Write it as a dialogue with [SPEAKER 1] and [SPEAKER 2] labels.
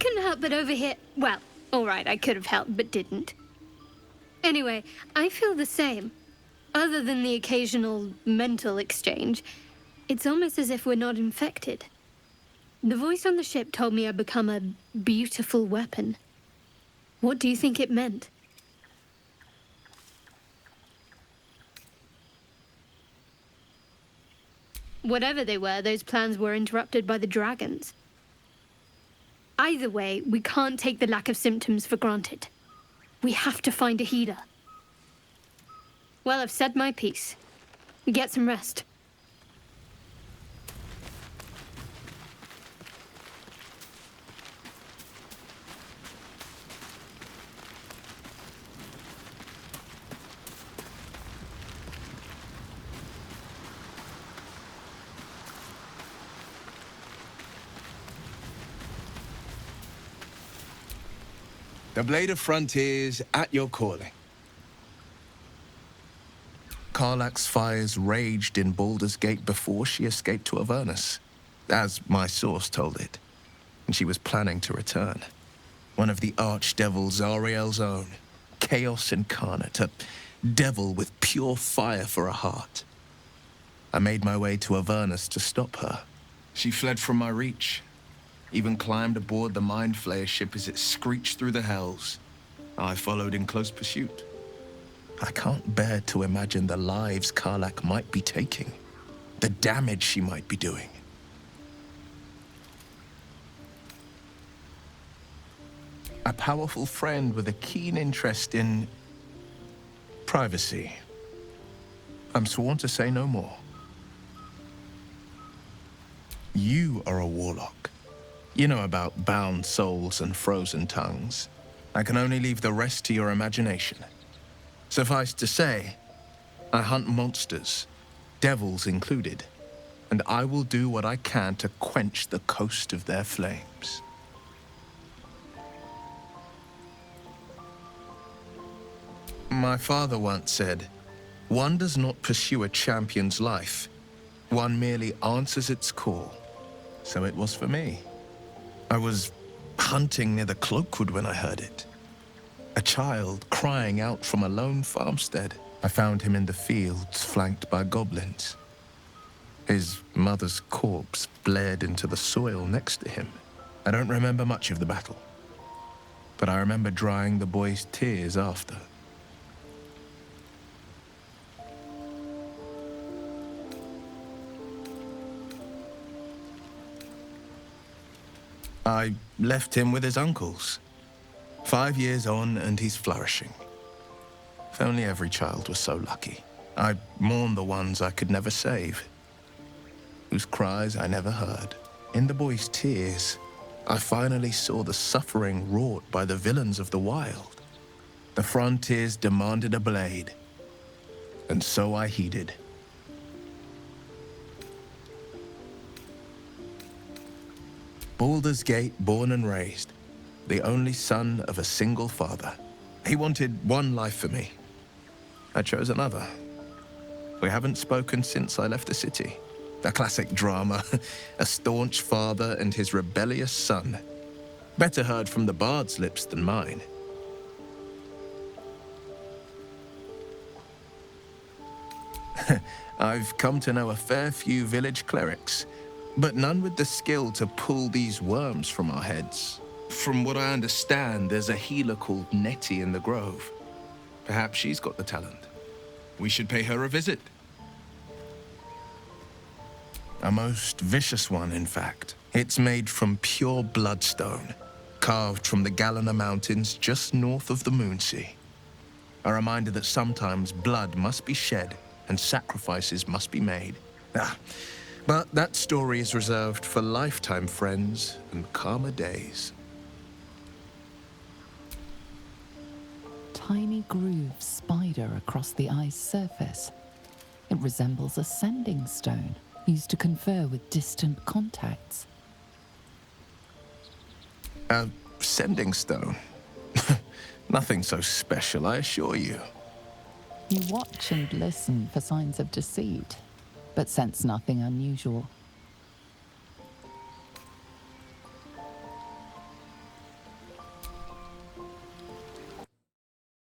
[SPEAKER 1] couldn't help but overhear... Well, alright, I could have helped, but didn't. Anyway, I feel the same. Other than the occasional mental exchange, it's almost as if we're not infected. The voice on the ship told me I'd become a beautiful weapon. What do you think it meant? Whatever they were, those plans were interrupted by the dragons. Either way, we can't take the lack of symptoms for granted. We have to find a healer. Well, I've said my piece. Get some rest.
[SPEAKER 2] The Blade of Frontiers at your calling. Karlach's fires raged in Baldur's Gate before she escaped to Avernus, as my source told it, and she was planning to return. One of the archdevil Zariel's own, chaos incarnate, a devil with pure fire for a heart. I made my way to Avernus to stop her. She fled from my reach, even climbed aboard the Mind Flayer ship as it screeched through the hells. I followed in close pursuit. I can't bear to imagine the lives Karlach might be taking, the damage she might be doing. A powerful friend with a keen interest in privacy. I'm sworn to say no more. You are a warlock. You know about bound souls and frozen tongues. I can only leave the rest to your imagination. Suffice to say, I hunt monsters, devils included, and I will do what I can to quench the coast of their flames. My father once said, "One does not pursue a champion's life. One merely answers its call." So it was for me. I was hunting near the Cloakwood when I heard it. A child crying out from a lone farmstead. I found him in the fields, flanked by goblins. His mother's corpse bled into the soil next to him. I don't remember much of the battle, but I remember drying the boy's tears after. I left him with his uncles. 5 years on, and he's flourishing. If only every child was so lucky. I mourn the ones I could never save, whose cries I never heard. In the boy's tears, I finally saw the suffering wrought by the villains of the wild. The frontiers demanded a blade, and so I heeded. Baldur's Gate, born and raised, the only son of a single father. He wanted one life for me. I chose another. We haven't spoken since I left the city. A classic drama, a staunch father and his rebellious son. Better heard from the bard's lips than mine. I've come to know a fair few village clerics, but none with the skill to pull these worms from our heads. From what I understand, there's a healer called Nettie in the Grove. Perhaps she's got the talent. We should pay her a visit. A most vicious one, in fact. It's made from pure bloodstone, carved from the Galena Mountains just north of the Moonsea. A reminder that sometimes blood must be shed and sacrifices must be made. But that story is reserved for lifetime friends and calmer days.
[SPEAKER 3] Tiny grooves spider across the eye's surface. It resembles a sending stone used to confer with distant contacts.
[SPEAKER 2] A sending stone? Nothing so special, I assure you.
[SPEAKER 3] You watch and listen for signs of deceit, but sense nothing unusual.